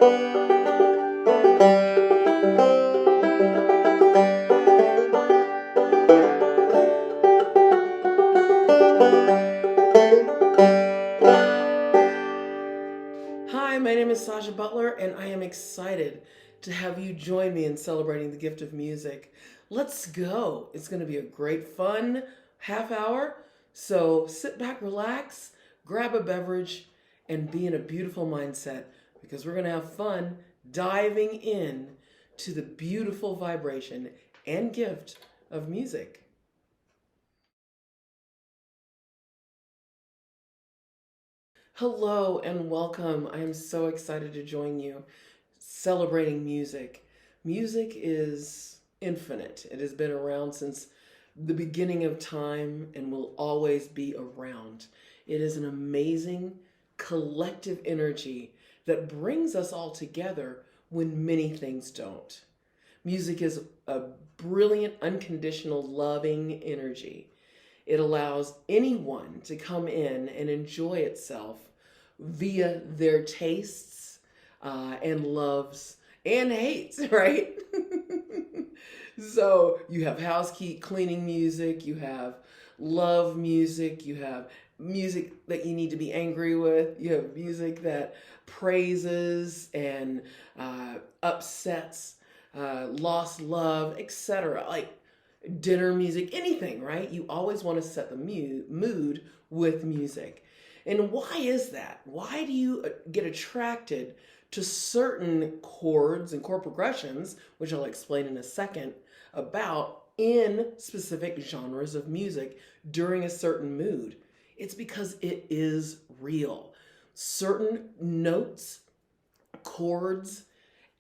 Hi, my name is Saja Butler, and I am excited to have you join me in celebrating the gift of music. Let's go. It's going to be a great, fun half hour. So sit back, relax, grab a beverage, and be in a beautiful mindset because we're going to have fun diving in to the beautiful vibration and gift of music. Hello and welcome. I am so excited to join you celebrating music. Music is infinite. It has been around since the beginning of time and will always be around. It is an amazing collective energy that brings us all together when many things don't. Music is a brilliant, unconditional, loving energy. It allows anyone to come in and enjoy itself via their tastes and loves and hates, right? So you have cleaning music, you have love music, you have music that you need to be angry with, you have music that praises and upsets, lost love, etc. Like dinner music, anything, right? You always want to set the mood with music. And why is that? Why do you get attracted to certain chords and chord progressions, which I'll explain in a second, about in specific genres of music during a certain mood? It's because it is real. Certain notes, chords,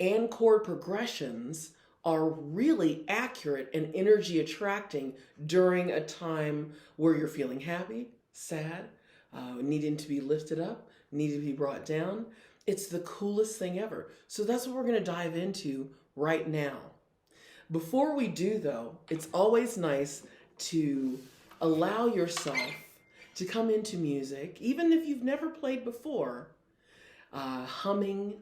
and chord progressions are really accurate and energy attracting during a time where you're feeling happy, sad, needing to be lifted up, needing to be brought down. It's the coolest thing ever. So that's what we're going to dive into right now. Before we do, though, it's always nice to allow yourself to come into music, even if you've never played before, humming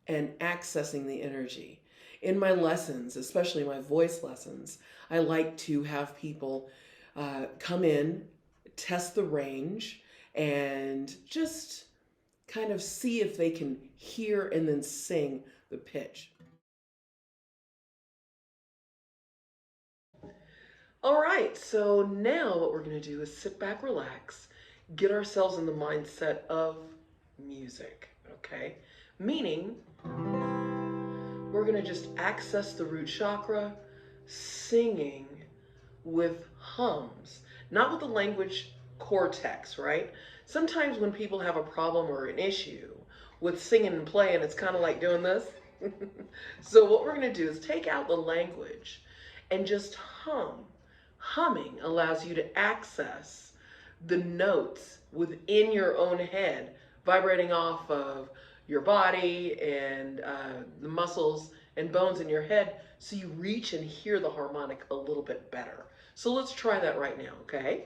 and accessing the energy. In my lessons, especially my voice lessons, I like to have people come in, test the range, and just kind of see if they can hear and then sing the pitch. All right, so now what we're going to do is sit back, relax, get ourselves in the mindset of music, okay? Meaning, we're going to just access the root chakra, singing with hums, not with the language cortex, right? Sometimes when people have a problem or an issue with singing and playing, it's kind of like doing this. So what we're going to do is take out the language and just hum. Humming allows you to access the notes within your own head, vibrating off of your body and the muscles and bones in your head, so you reach and hear the harmonic a little bit better. So let's try that right now, okay?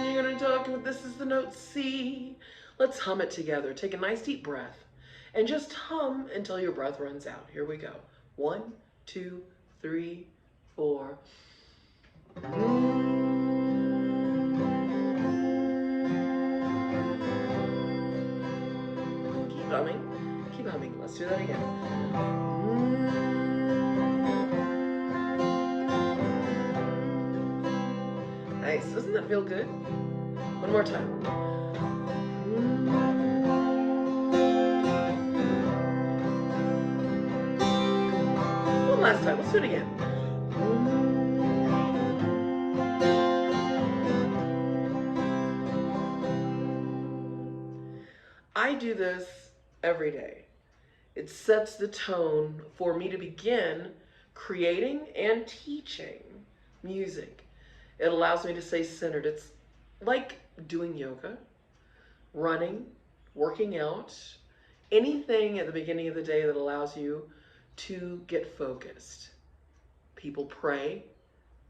You're gonna talk, this is the note C. Let's hum it together. Take a nice deep breath and just hum until your breath runs out. Here we go. 1, 2, 3, 4. Keep humming. Keep humming. Let's do that again. Nice. Doesn't that feel good? One more time. One last time. Let's do it again. I do this every day. It sets the tone for me to begin creating and teaching music. It allows me to stay centered. It's like doing yoga, running, working out, anything at the beginning of the day that allows you to get focused. People pray,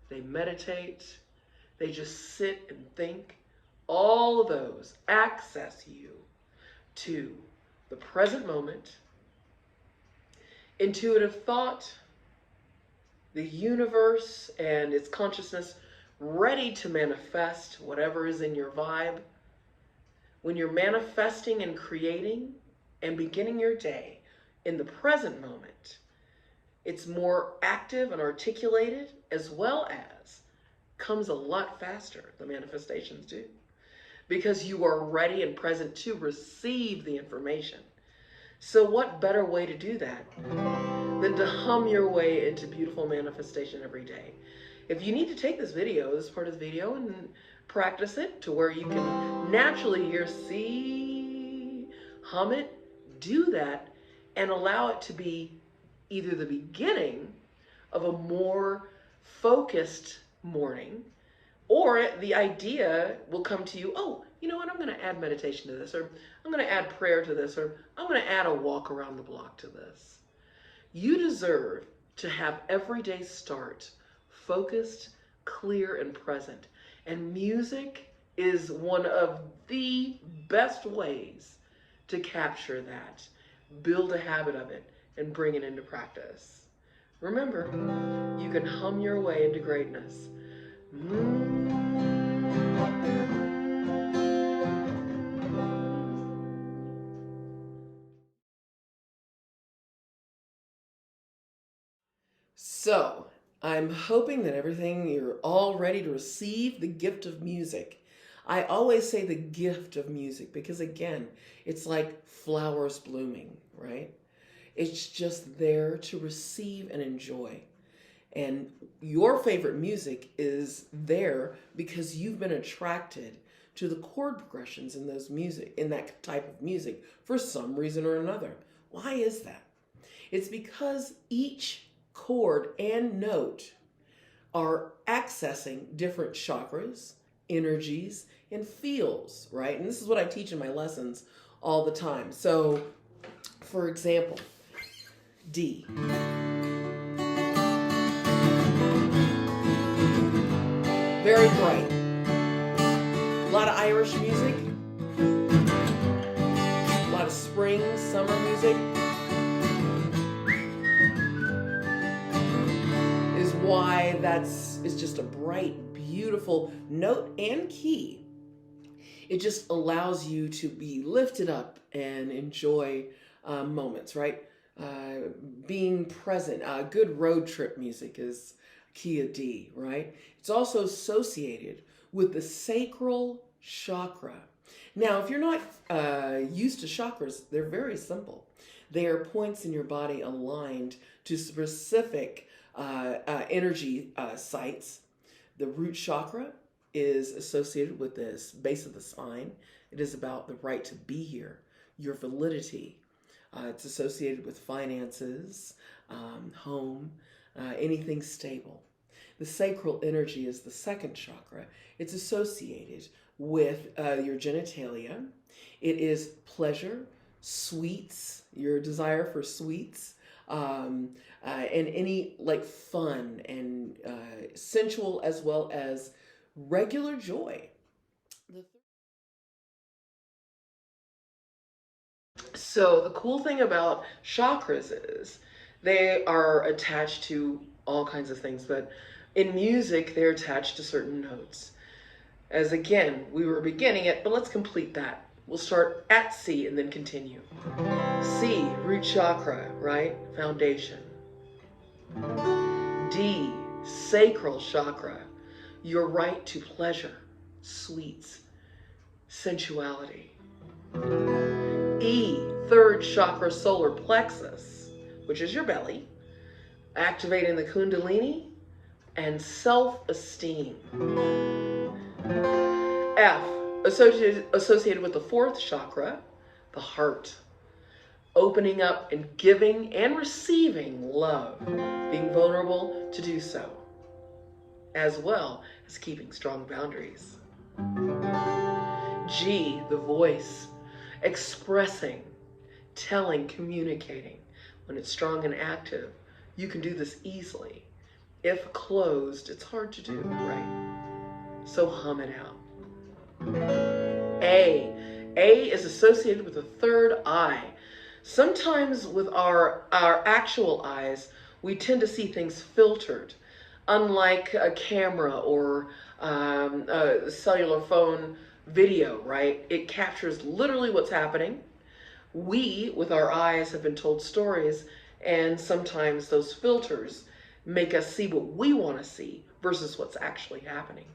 they meditate, they just sit and think. All of those access you to the present moment, intuitive thought, the universe and its consciousness ready to manifest whatever is in your vibe. When you're manifesting and creating and beginning your day in the present moment, it's more active and articulated, as well as comes a lot faster, the manifestations do, because you are ready and present to receive the information. So what better way to do that than to hum your way into beautiful manifestation every day? If you need to take this video, this part of the video, and practice it to where you can naturally hear, see, hum it, do that, and allow it to be either the beginning of a more focused morning, or the idea will come to you, oh, you know what, I'm going to add meditation to this, or I'm going to add prayer to this, or I'm going to add a walk around the block to this. You deserve to have every day start focused, clear, and present. And music is one of the best ways to capture that. Build a habit of it and bring it into practice. Remember, you can hum your way into greatness. So, I'm hoping that you're all ready to receive the gift of music. I always say the gift of music because, again, it's like flowers blooming, right? It's just there to receive and enjoy. And your favorite music is there because you've been attracted to the chord progressions in that type of music for some reason or another. Why is that? It's because each chord and note are accessing different chakras, energies, and feels, right? And this is what I teach in my lessons all the time. So, for example, D. Very bright. A lot of Irish music. A lot of spring, summer music. Is why it's just a bright, beautiful note and key. It just allows you to be lifted up and enjoy moments, right? Being present. Good road trip music is key of D, right? It's also associated with the sacral chakra. Now, if you're not used to chakras, they're very simple. They are points in your body aligned to specific energy sites. The root chakra is associated with this base of the spine. It is about the right to be here, your validity. It's associated with finances, home, anything stable. The sacral energy is the second chakra. It's associated with your genitalia. It is pleasure, sweets, your desire for sweets, and any like fun and sensual as well as regular joy. So the cool thing about chakras is they are attached to all kinds of things, but in music, they're attached to certain notes. As again, we were beginning it, but let's complete that. We'll start at C and then continue. C, root chakra, right? Foundation. D, sacral chakra, your right to pleasure, sweets, sensuality. E, third chakra, solar plexus, which is your belly, activating the kundalini and self-esteem. F, associated with the fourth chakra, the heart, opening up and giving and receiving love, being vulnerable to do so, as well as keeping strong boundaries. G, the voice, expressing, telling, communicating. When it's strong and active, you can do this easily. If closed, it's hard to do, right? So hum it out. A, A is associated with the third eye. Sometimes with our actual eyes, we tend to see things filtered, unlike a camera or a cellular phone video, right? It captures literally what's happening. We, with our eyes, have been told stories, and sometimes those filters make us see what we want to see versus what's actually happening.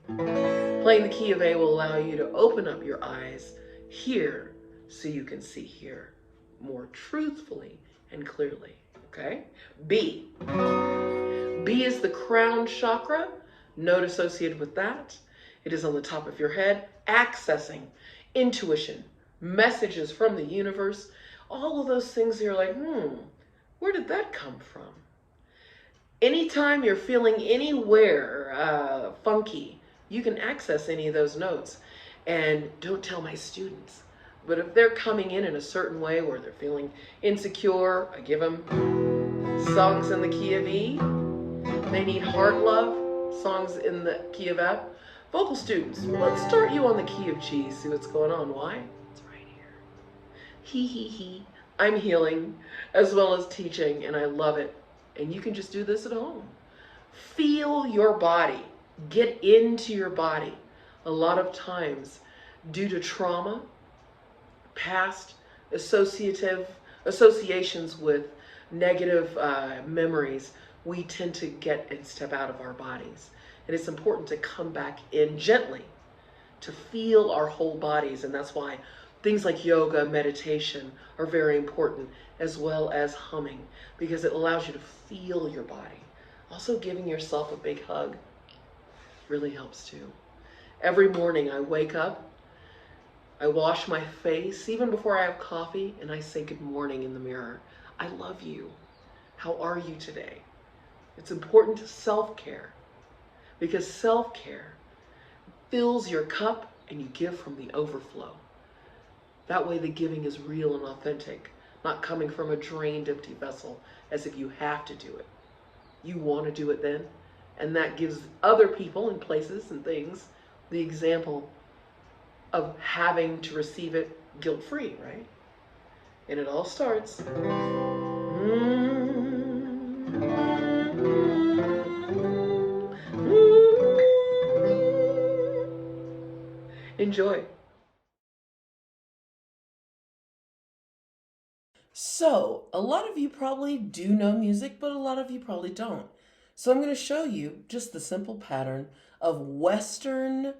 Playing the key of A will allow you to open up your eyes here so you can see here more truthfully and clearly, okay? B. B is the crown chakra, note associated with that. It is on the top of your head, accessing intuition, messages from the universe, all of those things that you're like, where did that come from? Anytime you're feeling anywhere funky, you can access any of those notes. And don't tell my students, but if they're coming in a certain way where they're feeling insecure, I give them songs in the key of E. They need heart love, songs in the key of F. Vocal students, let's start you on the key of G, see what's going on. Why? It's right here. He, he, he. I'm healing as well as teaching, and I love it. And you can just do this at home. Feel your body. Get into your body. A lot of times, due to trauma, past associations with negative memories, we tend to get and step out of our bodies. And it's important to come back in gently, to feel our whole bodies. And that's why things like yoga, meditation are very important, as well as humming, because it allows you to feel your body. Also, giving yourself a big hug really helps too. Every morning I wake up, I wash my face, even before I have coffee, and I say good morning in the mirror. I love you. How are you today? It's important to self-care, because self-care fills your cup and you give from the overflow. That way the giving is real and authentic, not coming from a drained, empty vessel as if you have to do it. You want to do it then, and that gives other people and places and things the example of having to receive it guilt-free, right? And it all starts. Enjoy. So, a lot of you probably do know music, but a lot of you probably don't. So I'm going to show you just the simple pattern of Western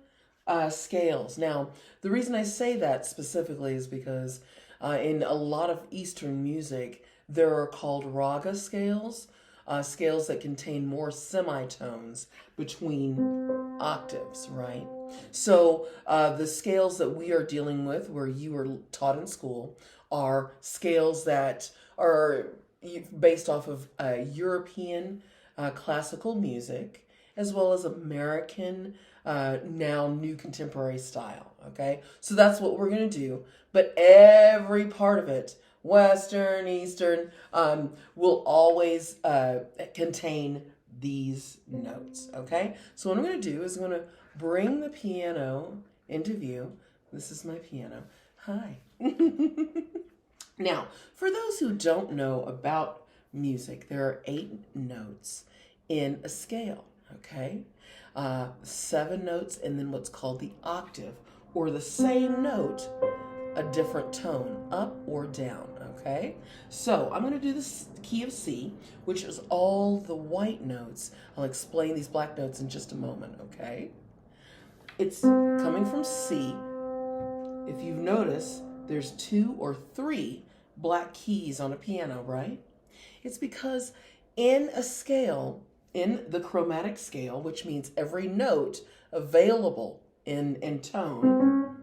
scales. Now, the reason I say that specifically is because in a lot of Eastern music, there are called raga scales, scales that contain more semitones between octaves, right? So the scales that we are dealing with, where you were taught in school, are scales that are based off of European classical music, as well as American, now new contemporary style, okay? So that's what we're going to do, but every part of it, Western, Eastern, will always contain these notes, okay? So what I'm going to do is I'm going to bring the piano into view. This is my piano. Hi. Now, for those who don't know about music, there are 8 notes in a scale, okay? 7 notes and then what's called the octave, or the same note, a different tone, up or down, okay? So I'm going to do the key of C, which is all the white notes. I'll explain these black notes in just a moment, okay? It's coming from C. If you've noticed, there's 2 or 3 black keys on a piano, right? It's because in a scale, in the chromatic scale, which means every note available in tone,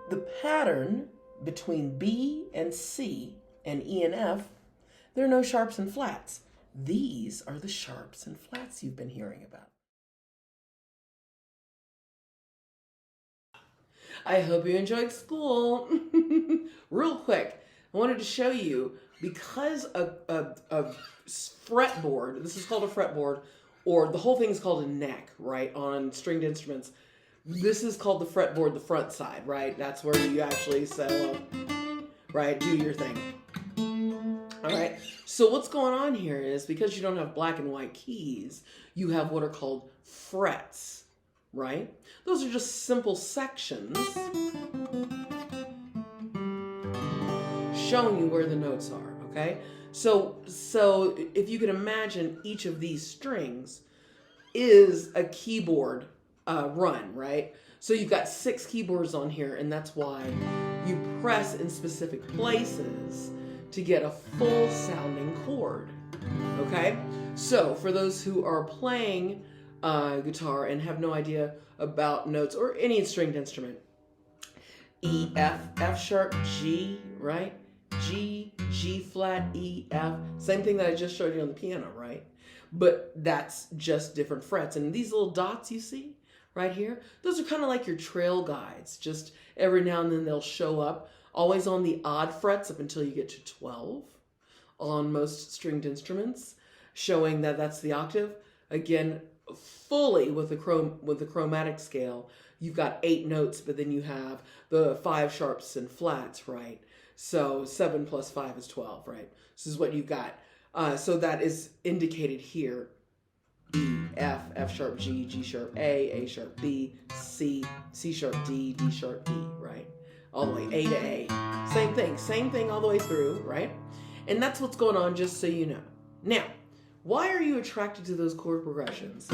the pattern between B and C and E and F, there are no sharps and flats. These are the sharps and flats you've been hearing about. I hope you enjoyed school. Real quick, I wanted to show you, because a fretboard, this is called a fretboard, or the whole thing is called a neck, right, on stringed instruments. This is called the fretboard, the front side, right? That's where you actually settle up, right? Do your thing. All right. So what's going on here is because you don't have black and white keys, you have what are called frets, right? Those are just simple sections showing you where the notes are, okay? So if you can imagine, each of these strings is a keyboard run, right? So you've got 6 keyboards on here, and that's why you press in specific places to get a full sounding chord, okay? So for those who are playing guitar and have no idea about notes or any stringed instrument, E, F, F sharp, G, right? G, G flat, E, F. Same thing that I just showed you on the piano, right? But that's just different frets. And these little dots you see right here, those are kind of like your trail guides. Just every now and then they'll show up, always on the odd frets up until you get to 12 on most stringed instruments, showing that that's the octave. Again, fully with the chromatic scale, you've got 8 notes, but then you have the 5 sharps and flats, right? So 7 plus 5 is 12, right? This is what you've got. So that is indicated here. E, F, F sharp, G, G sharp, A sharp, B, C, C sharp, D, D sharp, E, right? All the way A to A. Same thing all the way through, right? And that's what's going on, just so you know. Now, why are you attracted to those chord progressions?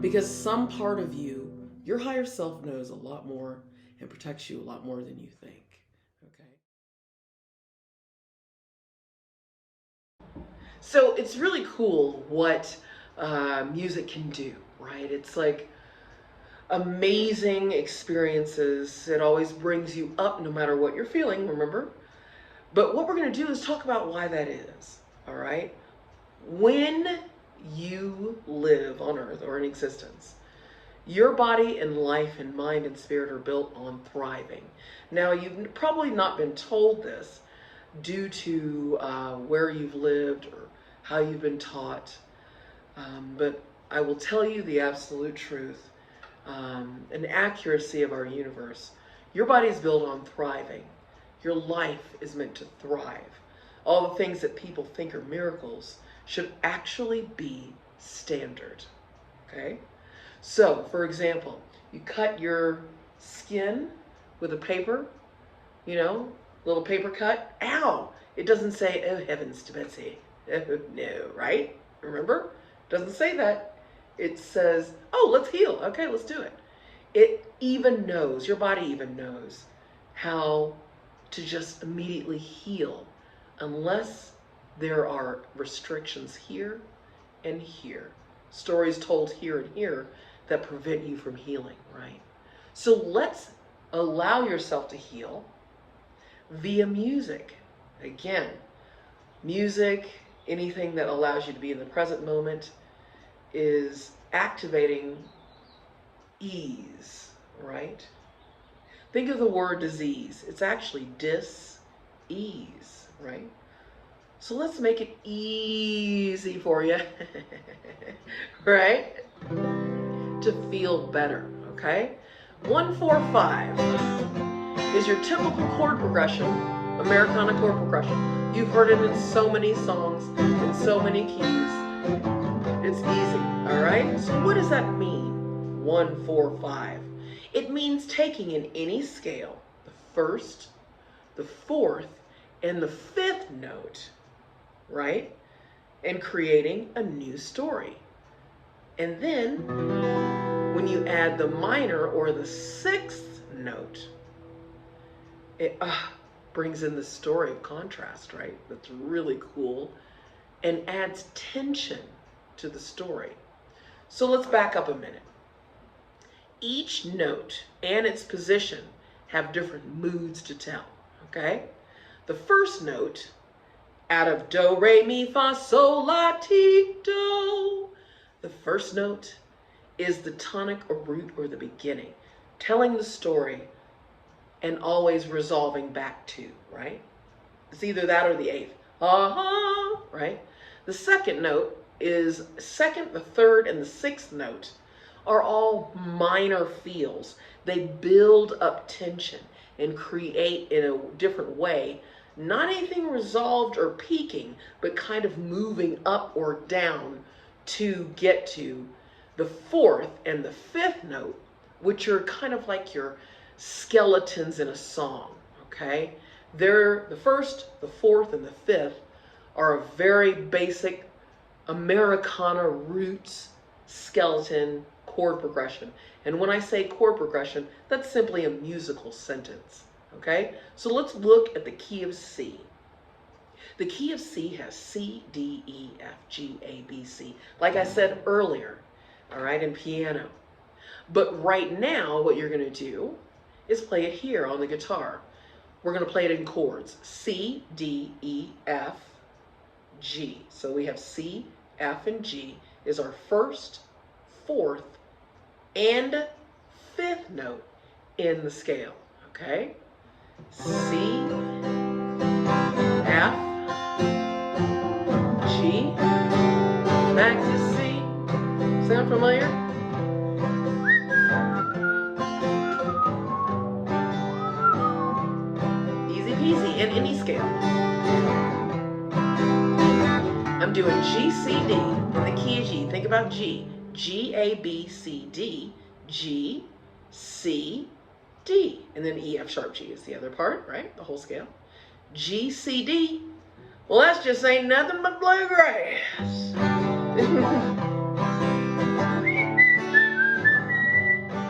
Because some part of you, your higher self, knows a lot more and protects you a lot more than you think, okay? So it's really cool what music can do, right? It's like amazing experiences. It always brings you up no matter what you're feeling, remember? But what we're going to do is talk about why that is, all right? When you live on earth or in existence, your body and life and mind and spirit are built on thriving. Now, you've probably not been told this due to where you've lived or how you've been taught, but I will tell you the absolute truth and accuracy of our universe. Your body is built on thriving. Your life is meant to thrive. All the things that people think are miracles should actually be standard, okay? So, for example, you cut your skin with a paper, you know, little paper cut. Ow! It doesn't say, oh heavens to Betsy. Oh, no, right? Remember? It doesn't say that. It says, oh, let's heal. Okay, let's do it. It even knows, your body even knows how to just immediately heal unless there are restrictions here and here. Stories told here and here that prevent you from healing, right? So let's allow yourself to heal via music. Again, music, anything that allows you to be in the present moment, is activating ease, right? Think of the word disease. It's actually dis-ease, right? So let's make it easy for you, right? To feel better, okay? 1, 4, 5 is your typical chord progression, Americana chord progression. You've heard it in so many songs, in so many keys. It's easy, all right? So what does that mean, 1, 4, 5? It means taking in any scale, the first, the fourth, and the fifth note, right? And creating a new story. And then when you add the minor or the sixth note, it brings in the story of contrast, right? That's really cool and adds tension to the story. So let's back up a minute. Each note and its position have different moods to tell, okay? The first note, out of do, re, mi, fa, sol, la, ti, do. The first note is the tonic or root or the beginning, telling the story and always resolving back to, right? It's either that or the eighth, right? The second note is second, the third, and the sixth note are all minor feels. They build up tension and create in a different way, not anything resolved or peaking, but kind of moving up or down to get to the fourth and the fifth note, which are kind of like your skeletons in a song, okay? They're the first, the fourth, and the fifth are a very basic Americana roots skeleton chord progression. And when I say chord progression, that's simply a musical sentence, okay? So let's look at the key of C. The key of C has C, D, E, F, G, A, B, C, like I said earlier, all right, in piano. But right now, what you're going to do is play it here on the guitar. We're going to play it in chords. C, D, E, F, G. So we have C, F, and G is our first, fourth, and fifth note in the scale, okay? C, F, G, back to C. Sound familiar? Easy peasy in any scale. I'm doing G, C, D in the key of G. Think about G. G, A, B, C, D, G, C, D. And then E, F sharp G is the other part, right? The whole scale. G, C, D. Well, that's just ain't nothing but bluegrass.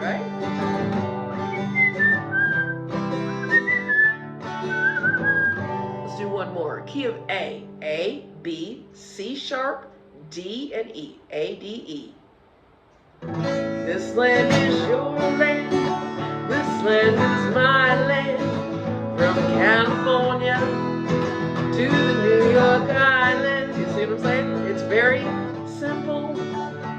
Right? Let's do one more. Key of A. A, B, C sharp, D, and E. A, D, E. This land is your land. This land is my land. From California to the New York Island. You see what I'm saying? It's very simple.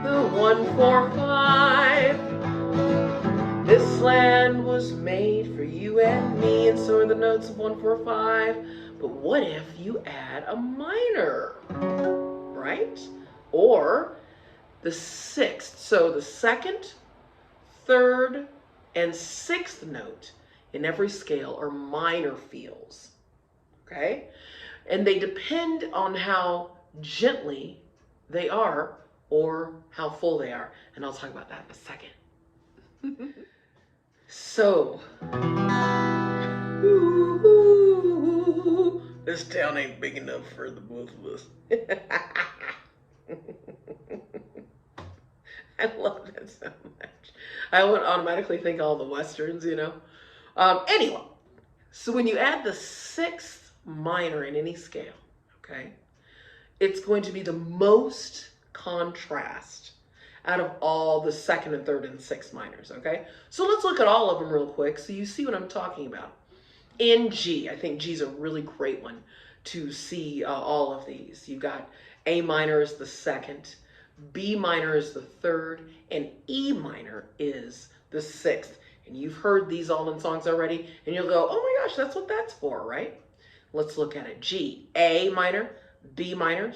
The 1-4-5. This land was made for you and me, and so are the notes of 1-4-5. But what if you add a minor, right? Or the sixth. So the second, third, and sixth note in every scale are minor feels, okay? And they depend on how gently they are or how full they are. And I'll talk about that in a second. So, this town ain't big enough for the both of us. I love that so much. I would automatically think all the Westerns, you know. Anyway, so when you add the sixth minor in any scale, okay, it's going to be the most contrast out of all the second and third and sixth minors, okay? So let's look at all of them real quick so you see what I'm talking about. In G, I think G's a really great one to see all of these. You've got A minor is the second, B minor is the third, and E minor is the sixth. And you've heard these all in songs already, and you'll go, oh my gosh, that's what that's for, right? Let's look at it. G, A minor, B minor.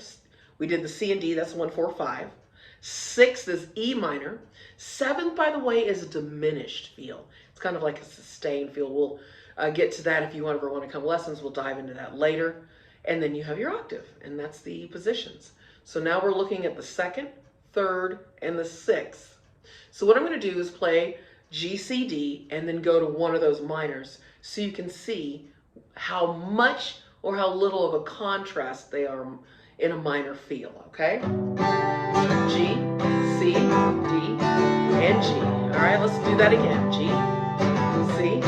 We did the C and D, that's 1-4-5. Sixth is E minor. Seventh, by the way, is a diminished feel. It's kind of like a sustained feel. We'll get to that if you ever want to come lessons. We'll dive into that later. And then you have your octave, and that's the positions. So now we're looking at the second, third, and the sixth. So what I'm going to do is play G, C, D, and then go to one of those minors so you can see how much or how little of a contrast they are in a minor feel, okay? G, C, D, and G. All right, let's do that again. G, C,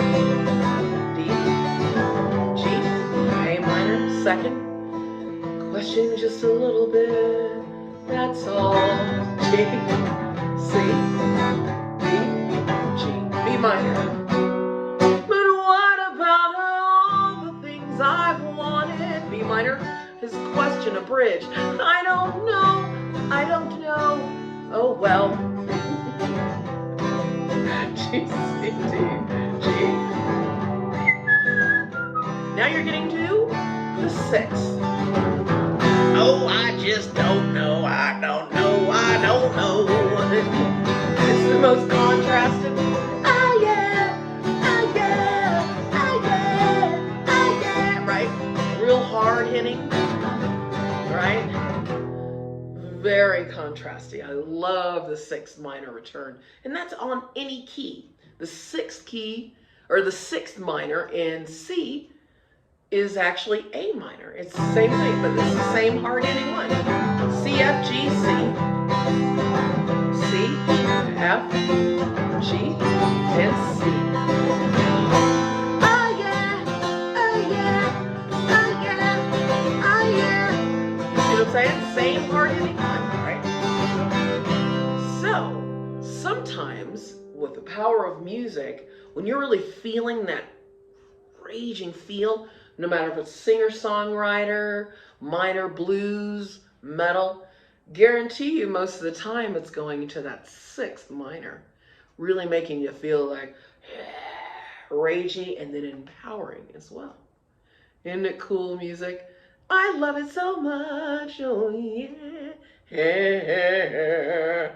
D, G, A minor, second. Question just a little bit, that's all. G, C, D, G, B minor. But what about all the things I've wanted? B minor is question, a bridge. I don't know. Oh well. G, C, D, G. Now you're getting to the sixth. Oh, I just don't know. I don't know. the most contrasted. Oh yeah, oh yeah, oh yeah, oh yeah, right? Real hard hitting, right? Very contrasty. I love the sixth minor return, and that's on any key. The sixth key, or the sixth minor in C, is actually A minor. It's the same thing, but it's the same hard-hitting one. C, F, G, C, C, F, G, and C. Oh yeah, oh yeah, oh yeah, oh yeah. You see what I'm saying? Same hard-hitting one, right? So, sometimes, with the power of music, when you're really feeling that raging feel, no matter if it's singer-songwriter, minor blues, metal, guarantee you most of the time it's going into that sixth minor, really making you feel like ragey and then empowering as well. Isn't it cool music? I love it so much, oh yeah.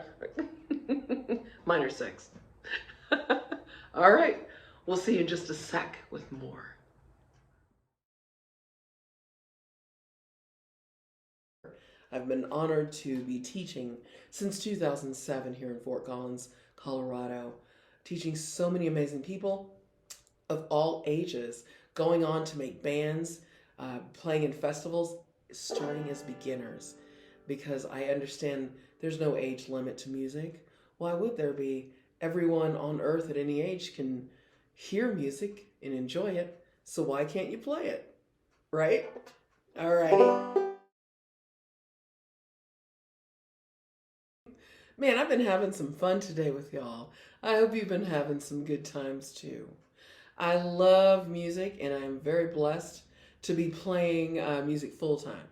Minor six. All right, we'll see you in just a sec with more. I've been honored to be teaching since 2007 here in Fort Collins, Colorado, teaching so many amazing people of all ages, going on to make bands, playing in festivals, starting as beginners, because I understand there's no age limit to music. Why would there be? Everyone on earth at any age can hear music and enjoy it, so why can't you play it? Right? All right. Man, I've been having some fun today with y'all. I hope you've been having some good times too. I love music and I'm very blessed to be playing music full time.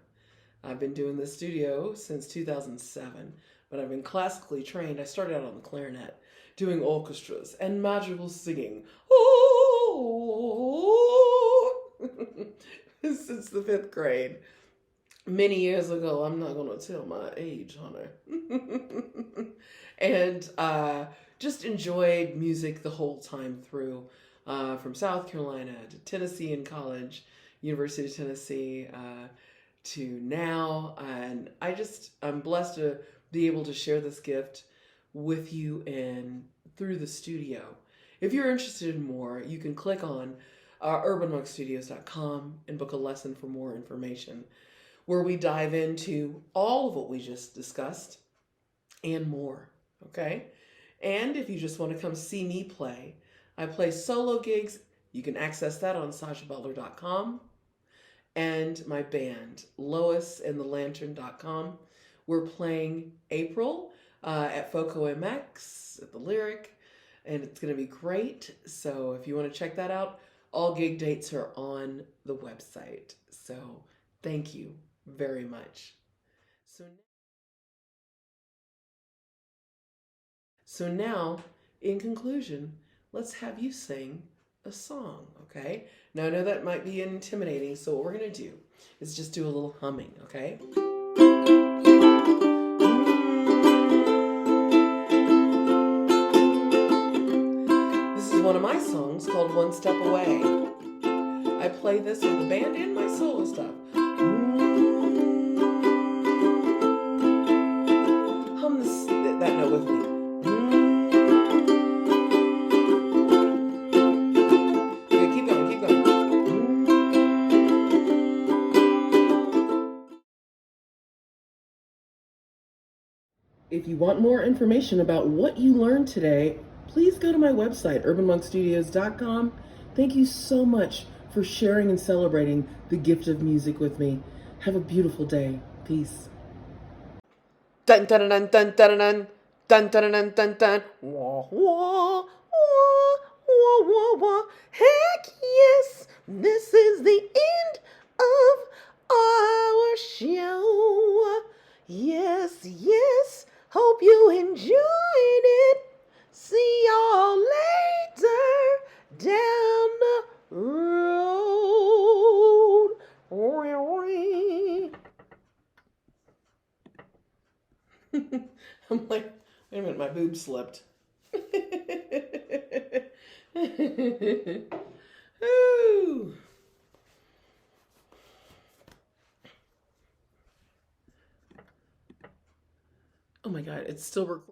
I've been doing the studio since 2007, but I've been classically trained. I started out on the clarinet, doing orchestras and magical singing. Oh, since the 5th grade. Many years ago. I'm not going to tell my age, honey. And just enjoyed music the whole time through, from South Carolina to Tennessee in college, University of Tennessee, to now. And I'm blessed to be able to share this gift with you and through the studio. If you're interested in more, you can click on urbanmonkstudios.com and book a lesson for more information, where we dive into all of what we just discussed and more, okay? And if you just want to come see me play, I play solo gigs. You can access that on sajabutler.com. And my band, loisandthelantern.com. We're playing April at Foco MX at the Lyric, and it's going to be great. So if you want to check that out, all gig dates are on the website. So thank you very much. So now, in conclusion, let's have you sing a song, okay? Now I know that might be intimidating, so what we're gonna do is just do a little humming, okay? This is one of my songs called One Step Away. I play this with the band and my solo stuff. Hum that note with me. Okay, keep going, keep going. If you want more information about what you learned today, please go to my website, urbanmonkstudios.com. Thank you so much for sharing and celebrating the gift of music with me. Have a beautiful day. Peace. Dun dun dun dun dun dun dun dun dun dun dun. Wah wah wah wah wah wah. Heck yes, this is the end of our show. Yes, yes. Hope you enjoyed it. See y'all later down the road. I'm like, wait a minute, my boob slipped. Ooh. Oh my God, it's still recording.